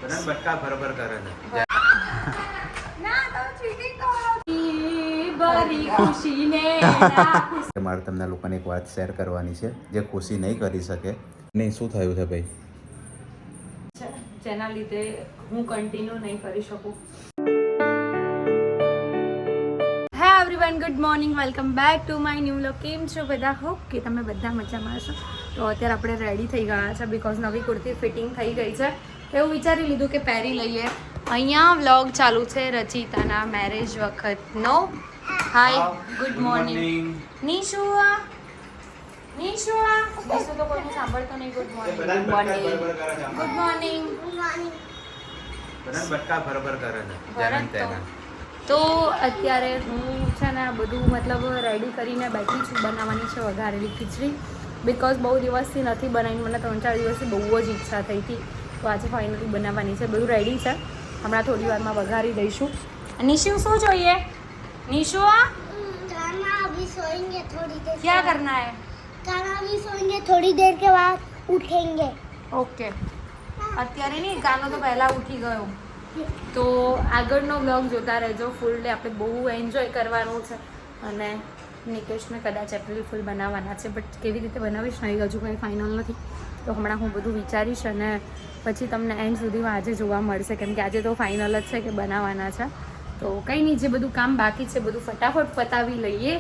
બટકા બરાબર કરે છે મારે તમને લોકોને એક વાત શેર કરવાની છે જે ખુશી નહીં કરી શકે. નહીં, શું થયું છે ભાઈ? જેના લીધે હું કન્ટિન્યુ નહીં કરી શકું. હે everyone, good morning, welcome back to my new vlog. કેમ છો બધા? હોપ કે તમે બધા મજામાં હશો. તો અત્યારે આપણે રેડી થઈ ગયા છે બિકોઝ નવી કુર્તી ફિટિંગ થઈ ગઈ છે. એવું વિચારી લીધું કે પહેરી લઈએ. અહીંયા વ્લોગ ચાલુ છે રચિતાના મેરેજ વખતનો. Hi, good morning. Nishu Nishu તો કોઈ સાંભળતો નહીં. Good morning. Good morning. બટકા બરાબર કરે છે. તો અત્યારે હું છે ને બધું મતલબ રેડી કરીને બેઠી છું. બનાવવાની છે વઘારેલી ખીચડી બિકોઝ બહુ દિવસથી નથી બનાવી. મને 3-4 દિવસથી બહુ જ ઈચ્છા થઈ હતી. તો આજે ફાઇનલી બનાવવાની છે. બધું રેડી છે. હમણાં થોડી વારમાં વઘારી દઈશું. નિશુ શું જોઈએ? निशु अभी सोएंगे थोड़ी देर. क्या करना है? खाना अभी सोएंगे थोड़ी देर के बाद उठेंगे. ओके. અત્યારે નહીં, ગાનો તો પહેલા ઉઠી ગયો. તો આગળનો બ્લોગ જોતા રહેજો. ફૂલ ડે આપણે બહુ એન્જોય કરવાનું છે અને નિકેશને કદાચ એપ્રિલ ફૂલ બનાવવાના છે. બટ કેવી રીતે બનાવીશ નહીં હજુ કંઈ ફાઇનલ નથી. તો હમણાં હું બધું વિચારીશ અને પછી તમને એન્ડ સુધીમાં આજે જોવા મળશે કેમ કે આજે તો ફાઇનલ જ છે કે બનાવવાના છે. તો કંઈ નહીં, જે બધું કામ બાકી છે બધું ફટાફટ પતાવી લઈએ.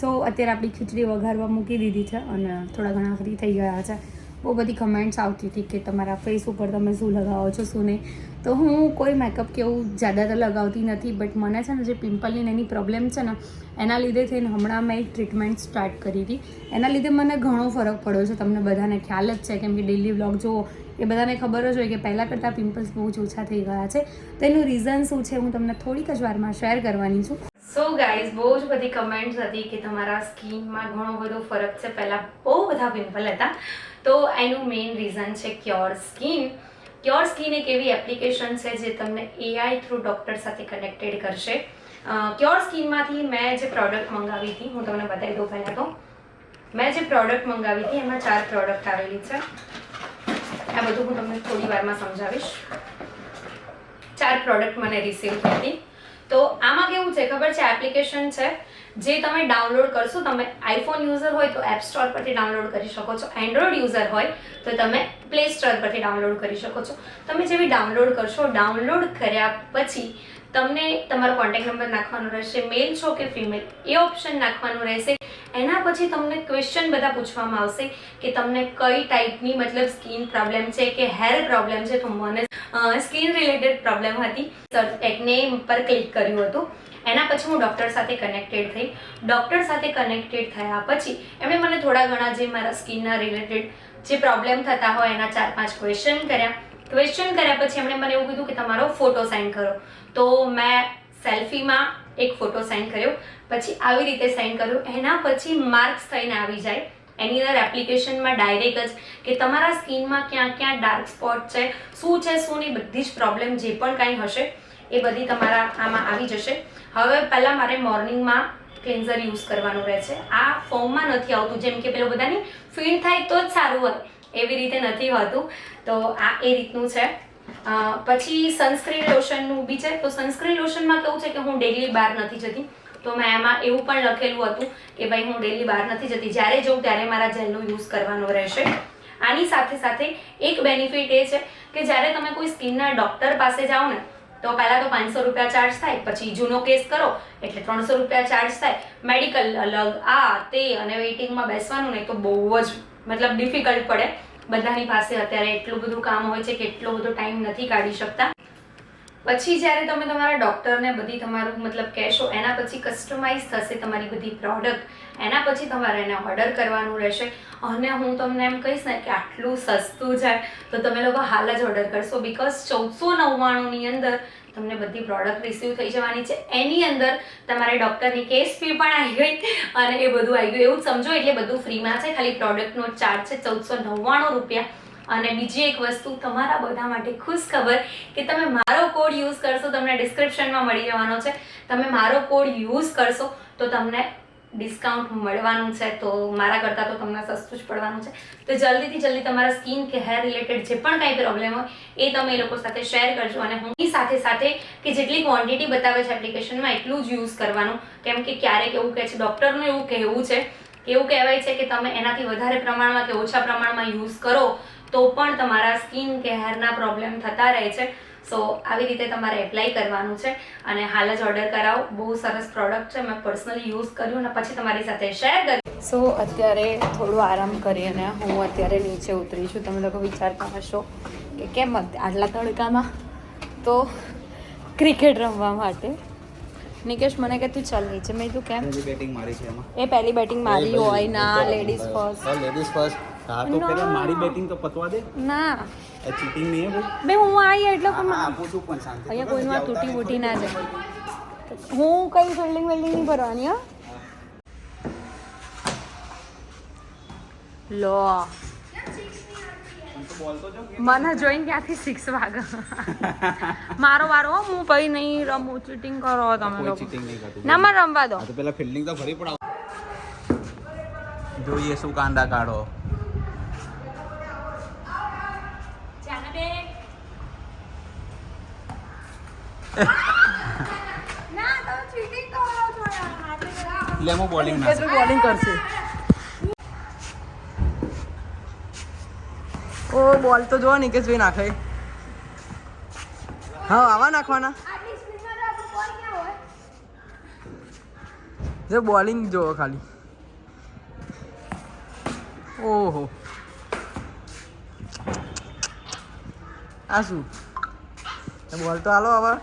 સો અત્યારે આપણી ખીચડી વઘારવા મૂકી દીધી છે અને થોડા ઘણા ફ્રી થઈ ગયા છે. બહુ બધી કમેન્ટ્સ આવતી હતી કે તમારા ફેસ ઉપર તમે શું લગાવો છો શું નહીં. તો હું કોઈ મેકઅપ કે એવું જ્યાદાતર લગાવતી નથી. બટ મને છે ને જે પિમ્પલની એની પ્રોબ્લેમ છે ને એના લીધે થઈને હમણાં મેં એક ટ્રીટમેન્ટ સ્ટાર્ટ કરી હતી. એના લીધે મને ઘણો ફરક પડ્યો છે. તમને બધાને ખ્યાલ જ છે કેમ કે ડેલી વ્લોગ જુઓ એ બધાને ખબર જ હોય કે પહેલાં કરતાં પિમ્પલ્સ બહુ જ ઓછા થઈ ગયા છે. તો એનું રીઝન શું છે હું તમને થોડીક જ વારમાં શેર કરવાની છું. સો ગાઈઝ, બહુ જ બધી કમેન્ટ્સ હતી કે તમારા સ્કિનમાં ઘણો બધો ફરક છે. પહેલાં બહુ બધા પિમ્પલ હતા. તો એનું મેઇન રીઝન છે ક્યોર સ્કિન. ક્યોર સ્કિન એક એવી એપ્લિકેશન છે જે તમને AI થ્રુ ડૉક્ટર સાથે કનેક્ટેડ કરશે. ક્યોર સ્કિનમાંથી મેં જે પ્રોડક્ટ મંગાવી હતી હું તમને બતાવી દઉં. પહેલાં તો મેં જે પ્રોડક્ટ મંગાવી હતી એમાં 4 પ્રોડક્ટ આવેલી છે. આ બધું હું તમને થોડી વારમાં સમજાવીશ. 4 પ્રોડક્ટ મને રિસીવ થઈ હતી. તો આમાં કેવું છે ખબર છે, એપ્લિકેશન છે જે તમે ડાઉનલોડ કરશો. તમે આઈફોન યુઝર હોય તો એપ સ્ટોર પરથી ડાઉનલોડ કરી શકો છો. એન્ડ્રોઈડ યુઝર હોય તો તમે પ્લે સ્ટોર પરથી ડાઉનલોડ કરી શકો છો. તમે જેવી ડાઉનલોડ કરશો, ડાઉનલોડ કર્યા પછી તમને તમારો કોન્ટેક્ટ નંબર નાખવાનો રહેશે. મેલ છો કે ફિમેલ એ ઓપ્શન નાખવાનું રહેશે. એના પછી તમને ક્વેશ્ચન બધા પૂછવામાં આવશે કે તમને કઈ ટાઈપની મતલબ સ્કિન પ્રોબ્લેમ છે કે હેર પ્રોબ્લેમ છે. તો મને સ્કિન રિલેટેડ પ્રોબ્લેમ હતી. એકને પર ક્લિક કર્યું હતું. એના પછી હું ડૉક્ટર સાથે કનેક્ટેડ થઈ. ડૉક્ટર સાથે કનેક્ટેડ થયા પછી એમણે મને થોડા ઘણા જે મારા સ્કિનના રિલેટેડ જે પ્રોબ્લેમ થતા હોય એના 4-5 ક્વેશ્ચન કર્યા. ક્વેશ્ચન કર્યા પછી એમણે મને એવું કીધું કે તમારો ફોટો સેન્ડ કરો. તો મેં સેલ્ફીમાં એક ફોટો સેન્ડ કર્યો. પછી આવી રીતે સેન્ડ કર્યો. એના પછી માર્ક્સ થઈને આવી જાય એની અંદર એપ્લિકેશનમાં ડાયરેક્ટ જ કે તમારા સ્કિનમાં ક્યાં ક્યાં ડાર્ક સ્પોટ છે, શું છે શું નહીં, બધી જ પ્રોબ્લેમ જે પણ કાંઈ હશે એ બધી તમારા આમાં આવી જશે. હવે પહેલાં મારે મોર્નિંગમાં ક્લિન્ઝર યુઝ કરવાનું રહે છે. આ ફોર્મમાં નથી આવતું જેમ કે પેલું બધાની ફીલ થાય તો જ સારું હોય એવી રીતે નથી હોતું. તો આ એ રીતનું છે. પછી સનસ્ક્રીન લોશનનું બી છે. તો સનસ્ક્રીન લોશનમાં કેવું છે કે હું ડેલી બહાર નથી જતી. તો મેં એમાં એવું પણ લખેલું હતું કે ભાઈ હું ડેલી બહાર નથી જતી, જ્યારે જઉં ત્યારે મારા જેલનો યુઝ કરવાનો રહેશે. આની સાથે સાથે એક બેનિફિટ એ છે કે જ્યારે તમે કોઈ સ્કિનના ડૉક્ટર પાસે જાઓ ને તો પહેલાં તો 500 રૂપિયા ચાર્જ થાય. પછી જૂનો કેસ કરો એટલે 300 રૂપિયા ચાર્જ થાય. મેડિકલ અલગ, આ તે અને વેઇટિંગમાં બેસવાનું નહીં તો બહુ જ મતલબ ડિફિકલ્ટ પડે. બધાની પાસે અત્યારે એટલું બધું કામ હોય છે કે એટલો બધો ટાઈમ નથી કાઢી શકતા. પછી જ્યારે તમે તમારા ડૉક્ટરને બધી તમારું મતલબ કહેશો એના પછી કસ્ટમાઇઝ થશે તમારી બધી પ્રોડક્ટ. એના પછી તમારે એને ઓર્ડર કરવાનું રહેશે. અને હું તમને એમ કહીશ ને કે આટલું સસ્તું છે તો તમે લોકો હાલ જ ઓર્ડર કરશો બિકોઝ 1499ની અંદર તમને બધી પ્રોડક્ટ રિસીવ થઈ જવાની છે. એની અંદર તમારે ડૉક્ટરની કેસ ફી પણ આવી ગઈ અને એ બધું આવી ગયું એવું જ સમજો. એટલે બધું ફ્રીમાં છે. ખાલી પ્રોડક્ટનો ચાર્જ છે 1499 રૂપિયા. અને બીજી એક વસ્તુ તમારા બધા માટે ખુશ ખબર કે તમે મારો કોડ યુઝ કરશો તમને ડિસ્ક્રિપ્શનમાં મળી જવાનો છે. તમે મારો કોડ યુઝ કરશો તો તમને ડિસ્કાઉન્ટ મળવાનું છે, તો મારા કરતાં તો તમને સસ્તું જ પડવાનું છે. તો જલ્દીથી જલ્દી તમારા સ્કિન કે હેર રિલેટેડ જે પણ કાંઈ પ્રોબ્લેમ હોય એ તમે એ લોકો સાથે શેર કરજો. અને હું સાથે સાથે કે જેટલી ક્વોન્ટિટી બતાવે છે એપ્લિકેશનમાં એટલું જ યુઝ કરવાનું, કેમ કે ક્યારેક એવું કહે છે, ડૉક્ટરનું એવું કહેવું છે, એવું કહેવાય છે કે તમે એનાથી વધારે પ્રમાણમાં કે ઓછા પ્રમાણમાં યુઝ કરો તો પણ તમારા સ્કિન કે હેરના પ્રોબ્લેમ થતા રહે છે. સો આવી રીતે તમારે એપ્લાય કરવાનું છે અને હાલ જ ઓર્ડર કરાવો. બહુ સરસ પ્રોડક્ટ છે, મેં પર્સનલી યુઝ કર્યું અને પછી તમારી સાથે શેર કર્યું. સો અત્યારે થોડું આરામ કરી અને હું અત્યારે નીચે ઉતરી છું. તમે લોકો વિચારતા હશો કે કેમ આટલા તડકામાં? તો ક્રિકેટ રમવા માટે. નિકેશ મને કે તું ચાલ નીચે. મેં તું કેમ? પહેલી બેટિંગ મારી છે એમાં. એ પહેલી બેટિંગ મારી હોય ના, લેડીઝ ફર્સ્ટ. Ladies first. હા તો પહેલા મારી બેટિંગ તો પતવા દે. ના એ ચીટિંગ નહીં હે ભાઈ. બે હું આવી એટલે હા, આપું છું પણ શાંતિ. અહીંયા કોઈનું આ તૂટી બૂટી ના જાય. હું કઈ ફિલ્ડિંગ વેલ્ડિંગ નહીં ભરવાની. હા લો મને જોઈને ક્યાંથી 6 વાગે મારો વારો. હું કઈ નહીં રમું. ચીટિંગ કરો તમે લોકો. ચીટિંગ નહીં કરતું. ના મને રમવા દો. તો પહેલા ફિલ્ડિંગ તો ફરી પડાવ. જોઈએ શું કાંડા કાઢો. લેમો બોલિંગ ના બોલિંગ કરશે. ઓ બોલ તો જો નિકેશભાઈ નાખે. હા આવા નાખવાના. જો બોલિંગ જો ખાલી. ઓહો આ શું? બોલ તો હાલો હવે.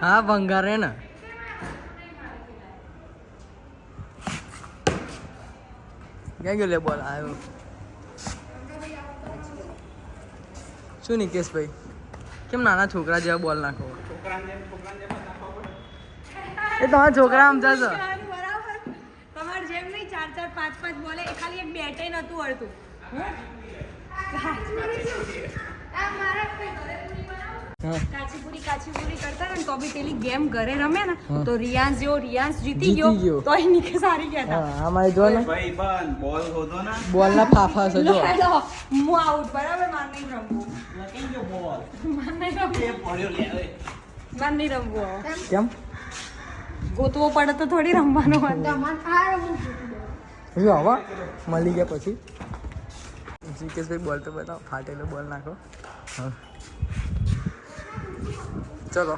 હા ભંગાર હે ને. ક્યાં ગયો લે બોલ? આવ્યો. શું નિકેશભાઈ કેમ નાના છોકરા જેવા બોલ નાખો? એ તમારા છોકરા સમજાશો. તમારે જેમ નહીં 4-4, 5-5 બોલે. એ ખાલી એક બેટે નતું અડતું. કાચીપુરી કરતા ને તો બી પેલી ગેમ ઘરે રમે ને તો રિયાન્સ જીતી ગયો તો એ નિકેશ હારી ગયા હતા. હા આમાં જો ને ભાઈ બન બોલ હોદો ના. બોલ ના ફાફા છે જો. હું આઉટ. બરાબર. માર નહીં રમવું. લકીન જો બોલ માર નહીં રમવું. એ પડ્યો લે હવે. માર નહીં રમવું. કેમ ગોતવો પડે તો થોડી રમવાનું હોય. જો આવા મળી ગયા પછી નિકેશભાઈ બોલ તો બતાવો. ફાટેલો બોલ નાખો. હા ચલો.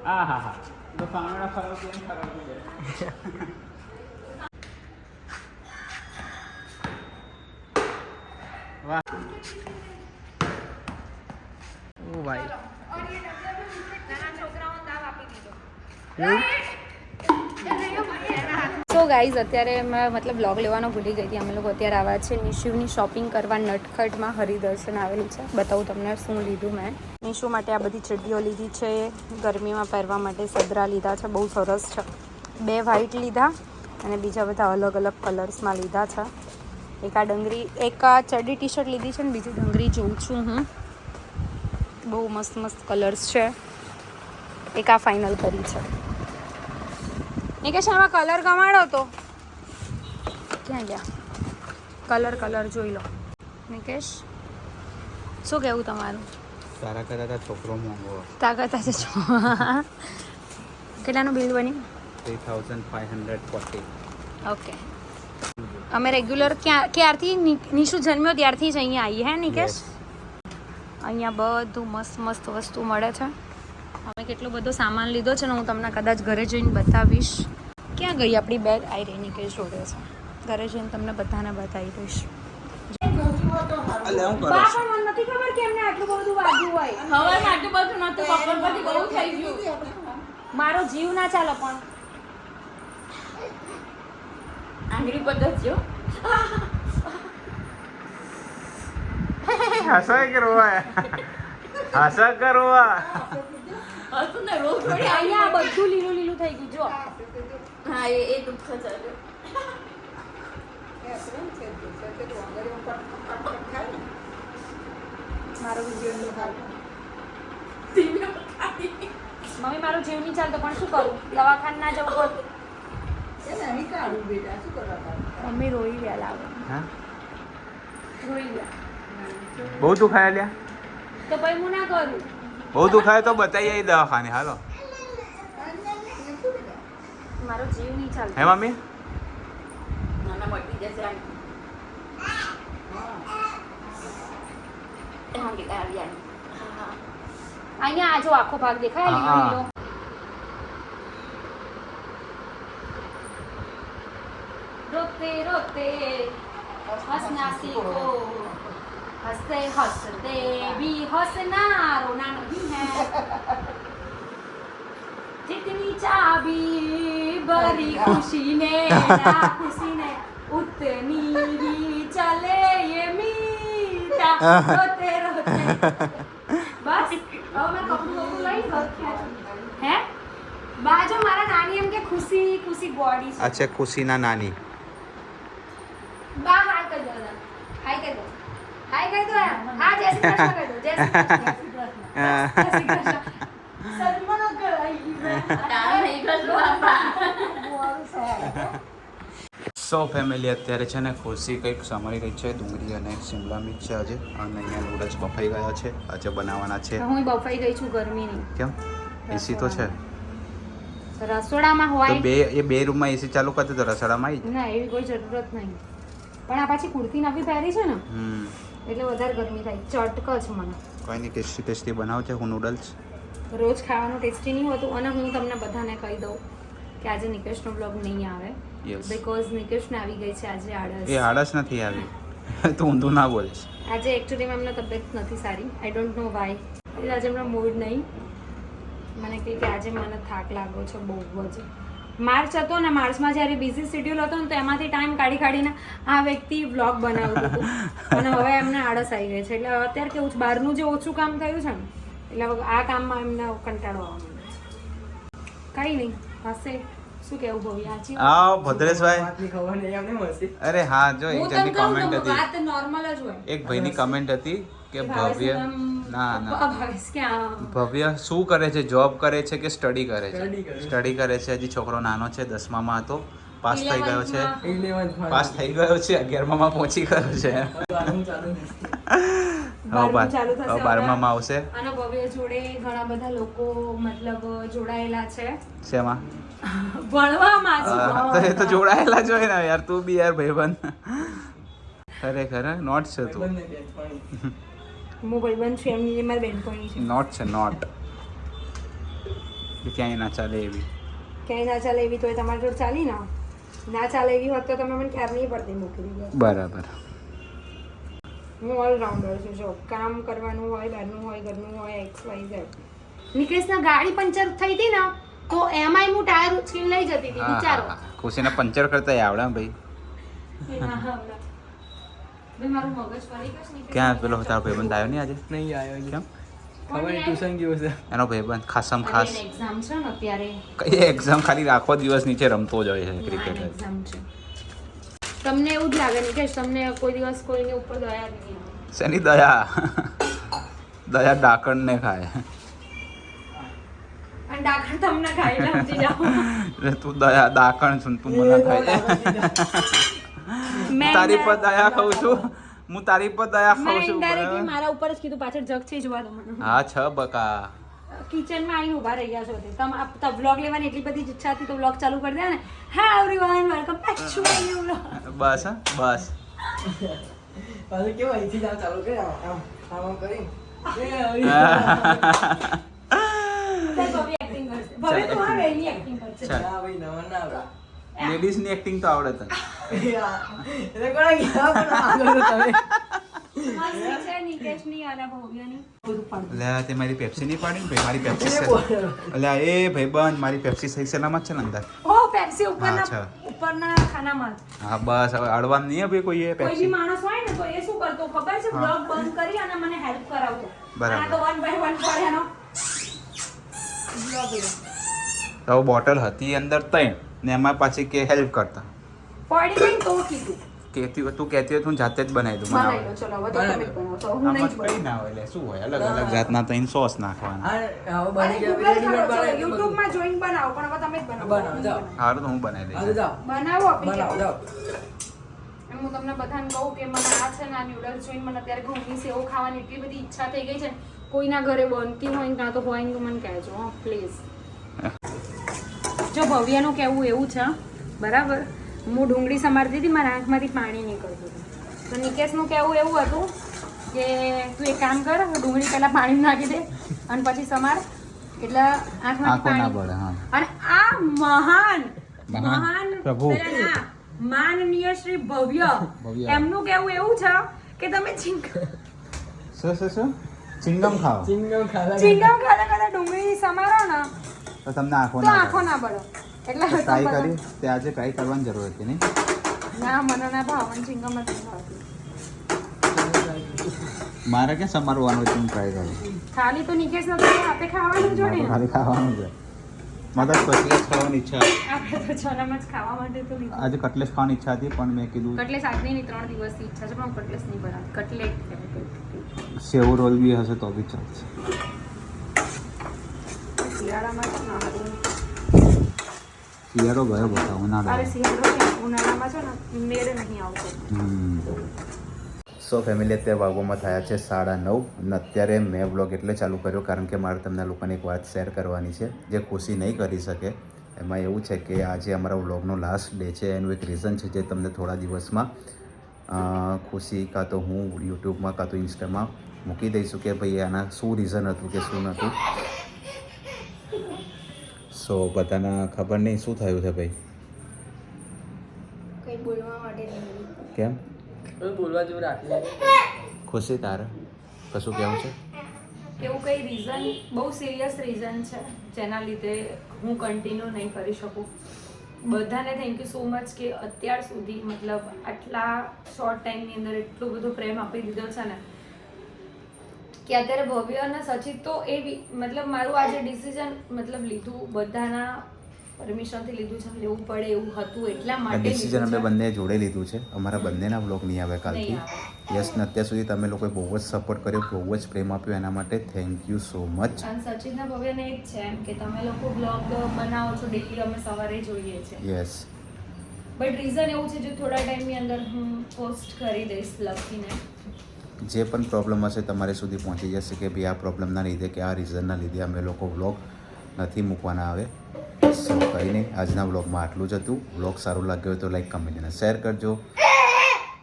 હા હા હા તો સામેના ફરક કેમ ખરાબ થઈ જાય. વાહ ઓ ભાઈ સો ગાઈઝ અત્યારે મેં મતલબ બ્લોગ લેવાનો ભૂલી ગઈ હતી. અમે લોકો અત્યારે આવ્યા છે નિશુની શોપિંગ કરવા. નટખટમાં હરિદર્શન આવેલું છે. બતાવું તમને શું લીધું મેં. નિશુ માટે આ બધી ચડ્ડીઓ લીધી છે. ગરમીમાં પહેરવા માટે સદરા લીધા છે. બહુ સરસ છે. 2 વ્હાઈટ લીધા અને બીજા બધા અલગ અલગ કલર્સમાં લીધા છે. એક આ ડંગરી, એક આ ચડ્ડી ટી શર્ટ લીધી છે ને બીજી ડંગરી જોઉં છું હું. બહુ મસ્ત મસ્ત કલર્સ છે. એક આ ફાઇનલ કરી છે. નિકેશ આમાં કલર કમાડો તો ક્યાં ગયા? કલર જોઈ લો. નિકેશ શું કહેવું તમારું? તારા કરતા છોકરો મોંઘો. તાકાત છે. કેટલાનું બિલ બન્યું? 3540. ઓકે. અમે રેગ્યુલર ક્યારથી નિશુ જન્મ્યો ત્યારથી જ અહીંયા આવીએ હે નિકેશ? અહીંયા બધું મસ્ત મસ્ત વસ્તુ મળે છે. અમે કેટલો બધો સામાન લીધો છે ને હું તમને કદાચ ઘરે જઈને બતાવીશ. ક્યાં ગઈ આપણી બેગ? આઈ રહી નિકેશ જોડે છે. ઘરે જઈને તમને બધાને બતાવી દઈશ. અલે હું કરો? બા પણ મને નથી ખબર કે એમને આટલું બધું વાગ્યું હોય. હવે આટલું બધું નતું. બપોર પછી બહુ થઈ ગયું. મારો જીવ ના ચાલે પણ આંગળી પદ્ધતિઓ હસાય કે રોવાય? આશા કરવા અહીંયા બધું લીલું લીલું થઈ ગયું જો. હા એ દુઃખ છે. મારો જીવ નહીં ચાલતો. મમ્મી મારો જીવ નહીં ચાલતો પણ શું કરું, દવાખાને ના જવું પડતું. મમ્મી રોઈ ગયા લાગે, હા રોઈ ગયા. બહુ દુખાય લ્યા, તો પછી હું ના કરું. બહુ દુખાય તો બતાવી આવી દવાખાને. હાલો મારો જીવ નહીં ચાલતો. હે મમ્મી? નાના મટી જશે આમ. હા કે આવ્યા. હા અહીંયા આ જો આખો ભાગ દેખાય લીલો હા. લીલો. રોતે રોતે હસના સીખો, હસતે હસતે भी हंसना रोना नहीं है, जितनी चाबी बड़ी खुशी ने ना खुशी ने उतनी ही चले ये मीठा रोते रोते. બસ હવે મેં કપડું લઈ ઘર ખેંચું. હે બાજુ મારા નાની એમ કે ખુશી ખુશી બોડી છે. અચ્છા, ખુશીના નાની. બા હાય કરી દો, હાય કરી દો, હાય કરી દો. હા જય શ્રી કૃષ્ણ કરી દો, જય શ્રી કૃષ્ણ, જય શ્રી કૃષ્ણ. જય શ્રી કૃષ્ણ. સન્માન કરાઈ તારા નહીં કરજો બાપા. સો ફેમિલી, અત્યારે છે ને ખુશી કંઈક સમારી રહી છે. ડુંગળી અને શિમલા મિર્ચ છે આજે, અને અહીંયા નૂડલ્સ બફાઈ ગયા છે, આજે બનાવવાના છે. હું બફાઈ ગઈ છું ગરમીની. કેમ? એસી તો છે રસોડામાં તો હોય બે રૂમમાં એસી ચાલુ કરતી તો રસોડામાં આવી ના, એવી કોઈ જરૂરત નહીં. પણ આ પાછી કુર્તી નવી પહેરી છે ને હમ એટલે વધારે ગરમી થાય. ચટક છે મને. કોઈ નહીં, ટેસ્ટી ટેસ્ટી બનાવજે. હું નૂડલ્સ રોજ ખાવાનું ટેસ્ટી નહીં હોતું. અને હું તમને બધાને કહી દઉં કે આજે નિકેશનો બ્લોગ નહીં આવે, યસ, બીકોઝ નિકેશને આવી ગઈ છે આજે આળસ. એ આળસ નથી આવી. તું ઊંધું ના બોલીશ. આજે એકચ્યુઅલી એમનો તબિયત નથી સારી. I don't know why. એટલે આજે એમનો મૂડ નહીં. મને કહે કે આજે મને થાક લાગ્યો છે બહુ જ. માર્ચ હતો ને, માર્ચમાં જ્યારે બિઝી શેડ્યુલ હતો ને તો એમાંથી ટાઈમ કાઢીને આ વ્યક્તિ વ્લોગ બનાવતું હતું. અને હવે એમને આળસ આવી ગઈ છે. એટલે હવે અત્યારે કેવું છે, બહારનું જે ઓછું કામ થયું છે ને એટલે હવે આ કામમાં એમને કંટાળો આવવાનો. કંઈ નહીં, હશે. શું કેવું ભવ્ય? આજી આવ ભદ્રેશભાઈ. વાતની ખબર નહીં એમને મળશે. અરે હા, જો એક હું જણની તમને કહું કમેન્ટ તો હતી, વાત નોર્મલ જ હોય. એક ભાઈની કમેન્ટ હતી કે ભાવેશ ભવ્ય એકદમ- ના ના ભાવેશ ક્યાં? ભવ્ય શું કરે છે? જોબ કરે છે કે સ્ટડી કરે છે? Study કરે છે. સ્ટડી કરે છે. હજી છોકરો નાનો છે, 10મામાં હતો, પાસ થઈ ગયો છે. 11th માં. પાસ થઈ ગયો છે, 11મામાં પહોંચી ગયો છે. બારમું ચાલુ નથી. બારમું ચાલુ થશે હવે. 12મામાં આવશે. અને ભવ્ય જોડે ઘણા બધા લોકો મતલબ જોડાયેલા છે શેમાં? ભણવામાં જ. તો એ તો જોડાયેલા જ હોય ને યાર. તું બી યાર ભાઈબંધ. ખરેખર નોટ છે તું. બંને બેનપણી. હું ભાઈબંધ છું એમની મારી બેનપણી છે. નોટ છે નોટ. ક્યાંય ના ચાલે એવી. ક્યાંય ના ચાલે એવી તો તમારી જોડે ચાલી ના ચાલે એવી હોત તો તમે મને ક્યારે નહીં પડતી મૂકી દીધી. બરાબર. હું ઓલરાઉન્ડર છું. જો કામ કરવાનું હોય, બહારનું હોય, ઘરનું હોય, XYZ. નિકેશના ગાડી પંચર થઈ હતી ને તો એમાંય હું ટાયર ઉચકીને લઈ જતી હતી. વિચારો. ખુશીને પંચર કરતા આવડે હે ભાઈ. ભાઈ મારું મગજ ફરી ગયું છે ને. ક્યાં પેલો તારો ભાઈબંધ આવ્યો નહીં આજે? નહીં આવ્યો હજી. કેમ? ખબર નહીં ટ્યુશન ગયો છે. એનો ભાઈબંધ ખાસમ ખાસ. એક્ઝામ છે ને અત્યારે. કઈ એક્ઝામ? ખાલી આખો દિવસ નીચે રમતો જ હોય છે ક્રિકેટ. એક્ઝામ છે. તમને એવું જ લાગે ને કે તમને કોઈ દિવસ કોઈની ઉપર દયા જ નહીં આવે. શેની દયા? દયા ડાકણને ખાય. અને ડાકણ તમને ખાઈ સમજી જાઓ. એટલે તું દયા ડાકણ છું ને તું મને ખાય. મેં તારી પર દયા ખાઉં છું. હું તારી પર દયા મેં ખાઉં છું. indirectly બરાબર? મારા ઉપર જ કીધું પાછળ જગ છે જોવા દો મને. હા 6 બકા. કિચનમાં આવીને ઊભા રહી ગયા છો તે. તમે વ્લોગ લેવાની એટલી બધી જ ઈચ્છા હતી તો વ્લોગ ચાલુ કરી દે ને. હા everyone welcome back to my new vlog. બસ હા બસ. પાછું કેવું અહીંથી જ આમ ચાલુ કરે આમ કરી. ભવ્ય એક્ટિંગ કરશે. ભવ્ય તો હા વેલી એક્ટિંગ કરશે. ચાલ. ના ભાઈ નવા ના આવડે. લેડીઝની એક્ટિંગ તો આવડે તને. એટલે કોણે કીધા પણ આગળ તો તમે. મસ્તી છે નિકેશની અને ભવ્યની. બધું પણ. એટલે તે મારી પેપ્સી નહીં પાડી ને ભાઈ? મારી પેપ્સી છે. એટલે એ ભાઈબંધ મારી પેપ્સી સહી સલામત છે ને અંદર? ઓ પેપ્સી ઉપરના હા, છે. ઉપરના ખાનામાં હા બસ હવે અડવાનું નહીં હવે કોઈ એ કોઈ બી પેપ્સી માણસ હોય ને તો એ શું કરતો ખબર છે હા. બ્લોગ બંધ કરી અને મને હેલ્પ કરાવતો બરાબર. આ તો 1 by 1 પડે એનો બ્લોગ તો બોટલ હતી અંદર ત્રણ ને એમાં પાછી કે હેલ્પ કરતા પડી ગઈ તો કીધું તું કહેતી હોય તું જાતે જ બનાવી દઉં મને બનાવી લો આવડે. ચલો હવે તો તમે જ બનાવો તો હું આમાં નહીં જ જ કઈ ના હોય એટલે શું હોય અલગ અલગ જાતના ત્રણ સોસ નાખવાના હવે બની ગયા રેડીમેડ બનાવી યુટ્યુબ માં જોઈન બનાવો પણ હવે તમે જ બનાવો બનાવો, જાઓ. સારું તો હું બનાવી હા દઈશ જાઓ બનાવો આપી બનાવો જાઓ એમ હું તમને બધાને કહું કે મને આ છે ને આ નૂડલ્સ જોઈને મને અત્યારે ઘઉંની સેવ ખાવાની એટલી બધી ઈચ્છા થઈ ગઈ છે ને કોઈના ઘરે બનતી હોય ને કાં તો હોય ને તો મને કહેજો હો પ્લીઝ જો ભવ્યનું કહેવું એવું છે બરાબર હું ડુંગળી સમારતી હતી મારા આંખમાંથી પાણી નીકળતું હતું તો નિકેશનું કહેવું એવું હતું કે તું એક કામ કર ડુંગળી પહેલાં પાણી નાખી દે અને પછી સમાર એટલે આંખમાંથી આંખો ના પાણી પડે હા અને આ મહાન મહાન મહાન પ્રભુ. પેલા ના, માનનીય શ્રી ભવ્ય ભવ્ય. એમનું કહેવું એવું છે કે તમે શું ચિંગમ ખાઓ ચિંગમ ખાતા ખાતા ડુંગળી સમારો ને તો તમને આંખો તો ના આંખો ના બળે એટલે ટ્રાય કરી તે આજે ટ્રાય કરવાની જરૂર હતી નહીં ના મને ના ભાવ મને ચિંગમ નથી ભાવતી મારે ક્યાં સમારવાનું હોય હું ટ્રાય કરું ખાલી તો નિકેશ નતો આપે ખાવાનું જોડે ને. ખાલી ખાવાનું છે મારે તો કટલેસ ખાવાની ઈચ્છા આપણે તો છોલામાં જ ખાવા માટે તો લીધું આજે કટલેસ ખાવાની ઈચ્છા હતી પણ મેં કીધું કટલેસ આજની નહીં 3 દિવસથી ઈચ્છા છે પણ હું કટલેસ નહીં બનાવતી કટલેટ કહેવાય. સેવ રોલ બી હશે તો બી ચાલશે શિયાળામાં છે ને આ બધું શિયાળો ગયો બધા ઉનાળો અરે શિયાળો છે ઉનાળામાં છે ને મેળ નહીં આવતો સો ફેમિલી અત્યારે વાગોમાં થયા છે 9:30 અને અત્યારે મેં વ્લોગ એટલે ચાલુ કર્યો કારણ કે મારે તમને લોકોને એક વાત શેર કરવાની છે જે ખુશી નહીં કરી શકે એમાં એવું છે કે આજે અમારા વ્લોગનો લાસ્ટ ડે છે એનું એક રીઝન છે જે તમને થોડા દિવસમાં ખુશી કાં તો હું યુટ્યુબમાં કાં તો ઇન્સ્ટામાં મૂકી દઈશું કે ભાઈ આના શું રીઝન હતું કે શું નહોતું સો બધાને ખબર નહીં શું થયું છે ભાઈ કંઈ બોલવા માટે નહીં કેમ બોલવા જેવું રાખીએ ખુશી તારે કશું કેવું છે એવું કંઈ રીઝન બહુ સિરિયસ રીઝન છે જેના લીધે હું કન્ટિન્યુ નહીં કરી શકું બધાને થેન્ક યુ સો મચ કે અત્યાર સુધી મતલબ આટલા શોર્ટ ટાઈમની અંદર એટલો બધો પ્રેમ આપી દીધો છે ને કે અત્યારે ભવ્ય અને સચિત તો એ મતલબ મારું આજે ડિસિઝન મતલબ લીધું બધાના પરમિશનથી લીધું છે લેવું પડે એવું હતું એટલા આ માટે ડિસિઝન અમે લીધું છે. બંને જોડે લીધું છે અમારા બંનેના બ્લોગ નહીં આવે કાલથી નહીં આવે. યસ ને અત્યાર સુધી તમે લોકોએ બહુ જ સપોર્ટ કર્યો બહુ જ પ્રેમ આપ્યો એના માટે થેન્ક યુ સો મચ અને સચિનના ભવ્યને એ જ છે એમ કે તમે લોકો બ્લોગ બનાવો છો ડેલી અમે સવારે જોઈએ છે યસ બટ રીઝન એવું છે જો થોડા ટાઈમની અંદર હું પોસ્ટ કરી દઈશ લખીને જે પણ પ્રોબ્લેમ હશે તમારે સુધી પહોંચી જશે કે ભાઈ આ પ્રોબ્લેમના લીધે કે આ રીઝનના લીધે અમે લોકો વ્લોગ નથી મૂકવાના આવે સો કંઈ નહીં આજના વ્લોગમાં આટલું જ હતું વ્લોગ સારું લાગ્યો હોય તો લાઈક કમેન્ટ અને શેર કરજો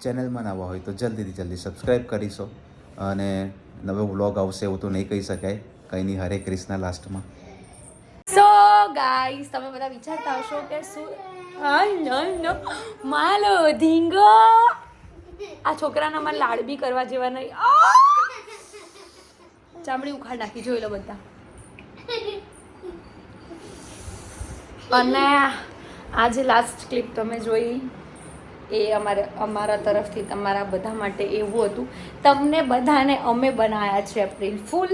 ચેનલમાં નવા હોય તો જલ્દીથી જલ્દી સબસ્ક્રાઈબ કરીશો અને નવો વ્લોગ આવશે એવું તો નહીં કહી શકાય કંઈ નહીં હરે કૃષ્ણ લાસ્ટમાં સો ગાઈસ તમે બધા વિચારતા હશો કે શું માલો ધીંગો આ છોકરાના મને લાડ બી કરવા જેવા નહીં ચામડી ઉખાડ નાખી જોઈ લો બધા અને આ જે લાસ્ટ ક્લિપ તમે જોઈ એ અમારા તરફથી તમારા બધા માટે એવું હતું તમને બધાને અમે બનાવ્યા છે એપ્રિલ ફૂલ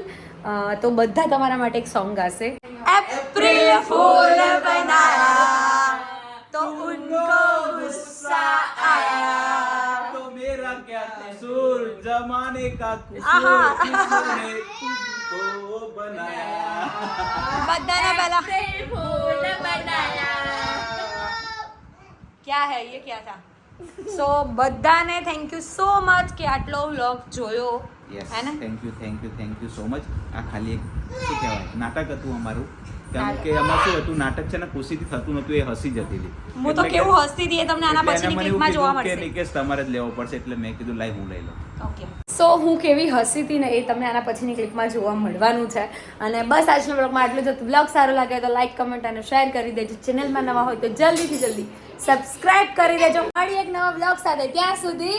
તો બધા તમારા માટે એક સોંગ ગાશે એપ્રિલ ફૂલ બનાયા તો ઉनको ગુસ્સા આયા तो मेरा क्या कसूर जमाने का आहा। किसने तुमको बनाया બધાના પહેલા फूल बनाया क्या है ये क्या था સો બધાને થેન્ક યુ સો મચ કે આટલો વ્લોગ જોયો યસ હે ને થેન્ક યુ સો મચ આ ખાલી એક શું કહેવાય નાટક હતું અમારું કારણ કે આમાં શું હતું નાટક છે ને ખુશીથી થતું નતું એ હસી જતી હતી હું તો કેવું હસતી હતી એ તમને આના પછીની ક્લિપમાં જોવા મળશે નિકેશ તમારે જ લેવો પડશે એટલે મેં કીધું લાઈ હું લઈ લઉં ઓકે સો હું કેવી હસી હતી ને એ તમને આના પછીની ક્લિપમાં જોવા મળવાનું છે અને બસ આજના બ્લોગમાં આટલું જ હતું બ્લોગ સારો લાગે તો લાઈક કમેન્ટ અને શેર કરી દેજો ચેનલમાં નવા હોય તો જલ્દીથી જલ્દી સબસ્ક્રાઇબ કરી દેજો મળી એક નવા બ્લોગ સાથે ત્યાં સુધી